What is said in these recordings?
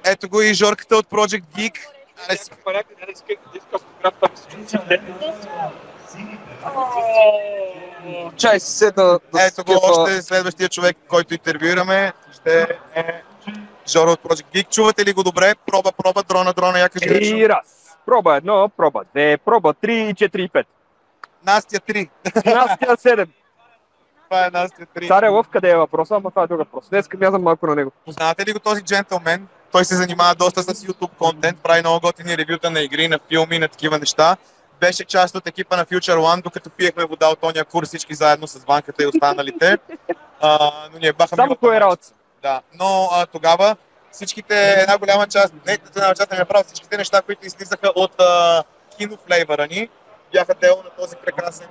Ето го и Жорката от Project Geek. Чай си седна да ето го още следващия човек, който интервюираме. Ще е Жоро от Project Geek. Чувате ли го добре? Проба, дрона, я кажи нещо. И раз. Проба 1, проба 2, проба 3, 4 и 5. Настя 3. Настя 7. Това е Настя 3. Царя Лъв, къде е въпроса? Ама това е друг въпрос. Днес мязам малко на него. Познавате ли го този джентълмен? Той се занимава доста с YouTube контент, прави много готини ревюта на игри, на филми, на такива неща. Беше част от екипа на Future One, докато пиехме вода от тония курс всички заедно с Ванката и останалите. Но ние баха само кой е работа. Да, но тогава всичките, една голяма част, не голяма част не ме прави, всичките неща, които излизаха от кинофлейвъра ни, бяха дело на този прекрасен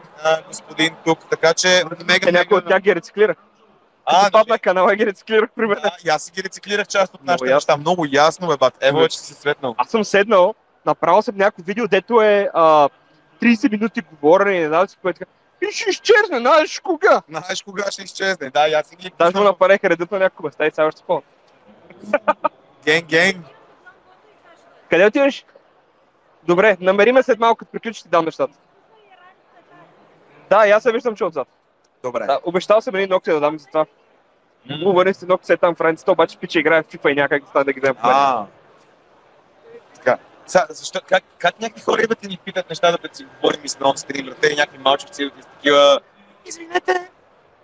господин тук, така че мега... Някой от тях ги рециклирах. Падна канала и ги рециклирах, примерно. Да, и аз си ги рециклирах част от нашите неща. Много ясно, бе, бат. Ево, че си светнал. Аз съм седнал, направил съм някакво видео, дето е 30 минути говорене и не знам си кое така. И ще изчезне, знаеш кога? Знаеш кога ще изчезне, да, и аз си ги... Даже му напареха редът на някакво места и сега ще спомня. Генг. Къде отиваш? Добре, намериме след малко, като приключиш, ти дам нещата. Да, и аз се виждам, че отзад. Добре. Да, обещал съм едни ногти да дам за това. Увърни си ногти, там в Францията, обаче пича играе в FIFA и някак да стане да ги взема в така. Защо, как някакви хора идват и ни питат неща да си говорим и с нон-стример, те някакви малчовци и такива... Извинете,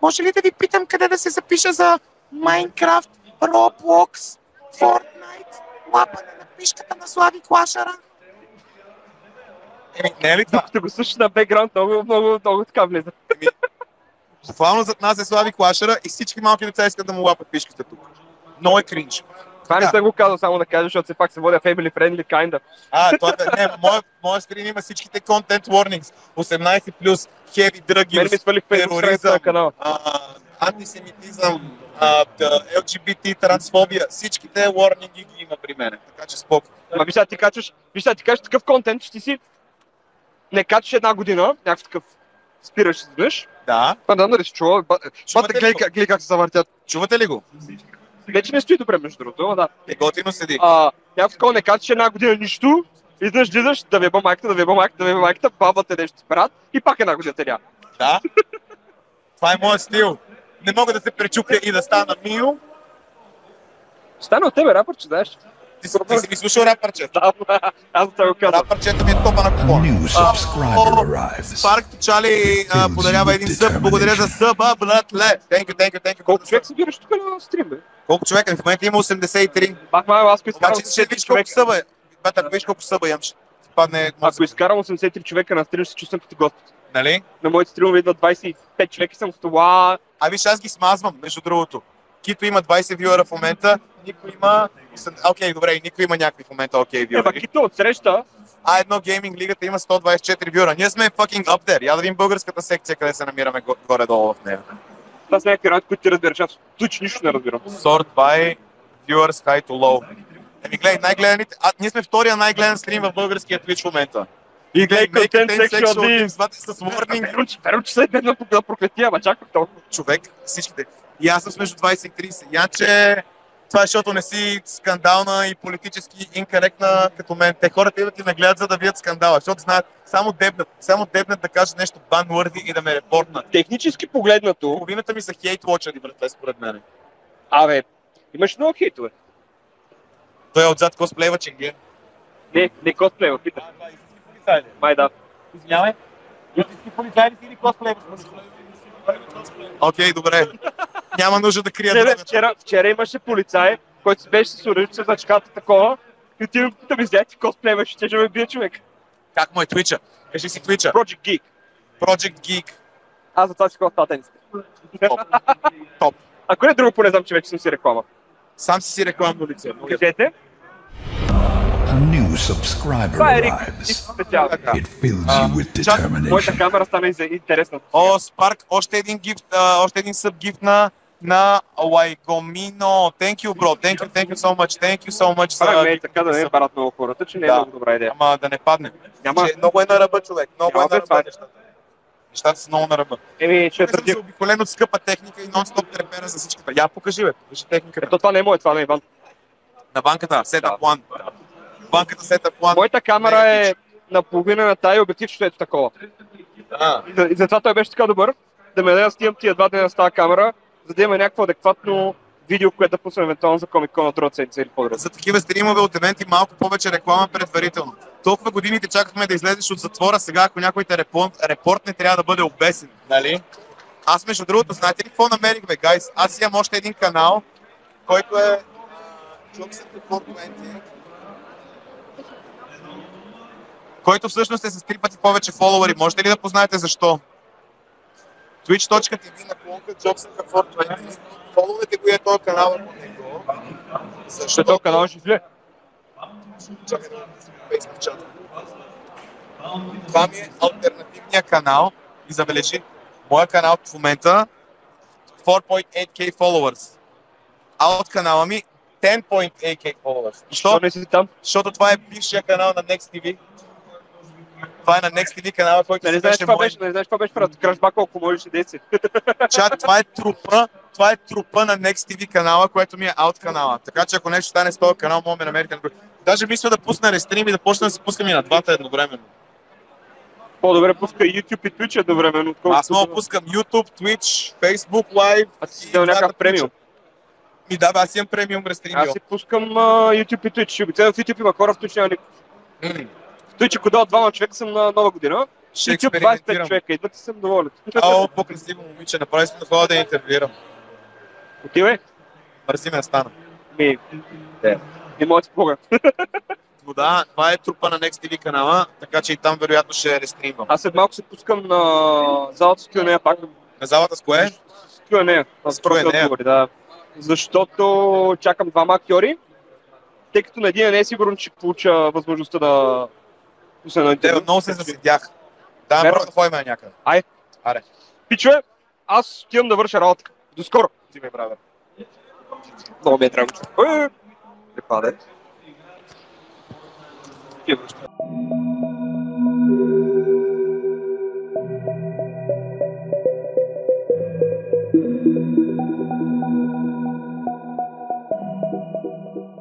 може ли да ви питам къде да се запиша за Minecraft, Roblox, Fortnite, лапане на пишката на Слави Клашара? Не е ли това? Докато го слушаш на бекграунд, много така влиза. Буквално зад нас е Слави Клашара и всички малки деца искат да му лапат пишката тук. Много е кринж. Това не съм го казал само да кажа, защото все пак се водя family friendly kinda. Моя стрим има всичките content warnings. 18+, heavy, дръги, тероризъм, антисемитизъм, LGBT, трансфобия. Всичките warningi ги има при мене. Така че споко. Виж ти качваш такъв контент, че ти си не качваш една година, някакъв такъв спираш изведнъж. Да. Да, нали си чува. Гледай как се завъртят. Чувате ли го? Вече не стои добре, между другото, да. Готино седи. Някакво такова не качваш една година нищо, излизаш, да веба майката, бабата нещо брат и пак една година теря. Да. Това е моят стил. Не мога да се пречупя и да стана мил. Стана от тебе рапърче, знаеш. Ти си ми слушал рапърчета? Да, аз да го казвам. Рапърчета ми е топа на купона. Спарк Чали подарява един съб. Благодаря за съба, братле. Thank you. Колко човек събираш тук на стрим, бе? Колко човека? В момента има 83. Аз го изкарам 83 човека. Бата, виж колко съба имам. Ако изкарам 83 човека на стрим, ще чувствам като Господ. Нали? На моите стримове идват 25 човека и съм като уау. Виж, аз ги смазвам, между другото. Кито има 20 вюера в момента, никой има... Окей, добре, и никой има някакви в момента вюери. Кито от среща... едно гейминг лигата има 124 вюера. Ние сме fucking up there. Я да видим българската секция, къде се намираме горе-долу в нея. Това са някакви работи, които ти разбираш. Аз точно нищо не разбирам. Sort by viewers high to low. Гледай, най-гледаните... ние сме втория най-гледан стрим в българския Twitch в момента. И гледай, content sexual deals с warning. Верно, че след едно проклетия, ама чакай толкова. Човек, всичките. И аз съм между 20 и 30. Янче, това е, защото не си скандална и политически инкоректна като мен. Те хората идват и ме гледат, за да видят скандала, защото знаят, само дебнат да кажат нещо банвърди и да ме репортнат. Технически погледнато... Половината ми са хейт-лочери, братле, според мен. Имаш много хейтове. Той е отзад косплейва ченгер. Не косплейва, пита. Истински полицай ли? Май да. Извинявай. Истински полицай ли си или косплейваш? Окей, добре. Няма нужда да крия другата. Вчера имаше полицай, който си беше с оръжието с очката такова и ти да ми взети косплейваш, ще ме бие човек. Как му е Twitch-а? Кажи си Twitch-а. Project Geek. Аз за това си ходя в тази тениска. Топ. Ако не друго, поне знам, че вече съм си реклама. Сам си рекламно лице. Кажете. New subscriber arrives. It fills you with determination. Моята камера стана интересна. Спарк, още един събгифт на Лайгомино. Thank you, bro. Thank you so much. Правим така да не парат много хората, че не е много добра идея. Ама да не паднем. Много е на ръба, човек. Много е на ръба нещата. Нещата са много на ръба. Съм се обиколен от скъпа техника и нон-стоп трепера за всичката. Я покажи, бе. Покажи техниката. Това не е мое, това не е Иван. На банката, Setup One. Банката Setup One. Моята камера е наполовина на тая обектив, че ето такова. И затова той беше така добър, да ме даде да снимам тия 2 дена с тази камера, за да има някакво адекватно видео, което да пуснем евентуално за Comic-Con на другата седмица или по-друго. За такива стримове от евенти малко повече реклама предварително. Толкова годините чакахме да излезеш от затвора, сега ако някой те репортне, трябва да бъде обесен, нали? Аз между другото, знаете ли какво намерих, бе, гайс? Аз имам още един канал, който е Jokes420, който всъщност е с 3 пъти повече фолуари. Можете ли да познаете защо? Twitch.tv наклонка Jokes420. Фоловете го е този канал върху него. Защо този канал ще влие? Чакай да се чата. Това ми е алтернативния канал и забележи, моя канал в момента 4.8k followers. А от канала ми 10.8k followers. Защо не си там? Защото това е бившия канал на Next TV. Това е на Next TV канала, който не знаеш какво беше, не знаеш какво беше правят крашбак, колко можеш да деси. Чат, това е трупа на Next TV канала, което ми е аут канала. Така че ако нещо стане с този канал, мога да ме намерите. Даже мисля да пусна рестрим и да почна да се пускам и на двата едновременно. По-добре пуска YouTube и Twitch едновременно. Аз мога да пускам YouTube, Twitch, Facebook Live. А ти си дал някакъв премиум? Да, бе, аз имам премиум рестрим. Аз си пускам YouTube и Twitch. Обикновено в YouTube има хора, в Twitch няма никой. В Twitch, ако дал 2 човека съм на Нова година. Ще YouTube 25 човека идват и съм доволен. Ало, по-красиво момиче, направи съм да ходя да я интервюирам. Отивай. Мърси ме стана. Не мога да си помогна. Но да, това е трупа на Next TV канала, така че и там вероятно ще рестримвам. Аз след малко се пускам на залата с Q&A пак. На залата с кое? С Q&A. С Q&A. Да. Защото чакам 2 актьори, тъй като на един не е сигурно, че получа възможността да пусна на интервю. Много се заседях. Да, направо да ходим на някъде. Аре. Пичове, аз отивам да върша работа. До скоро. Ти ме правя. Много ми е драго. Не падай.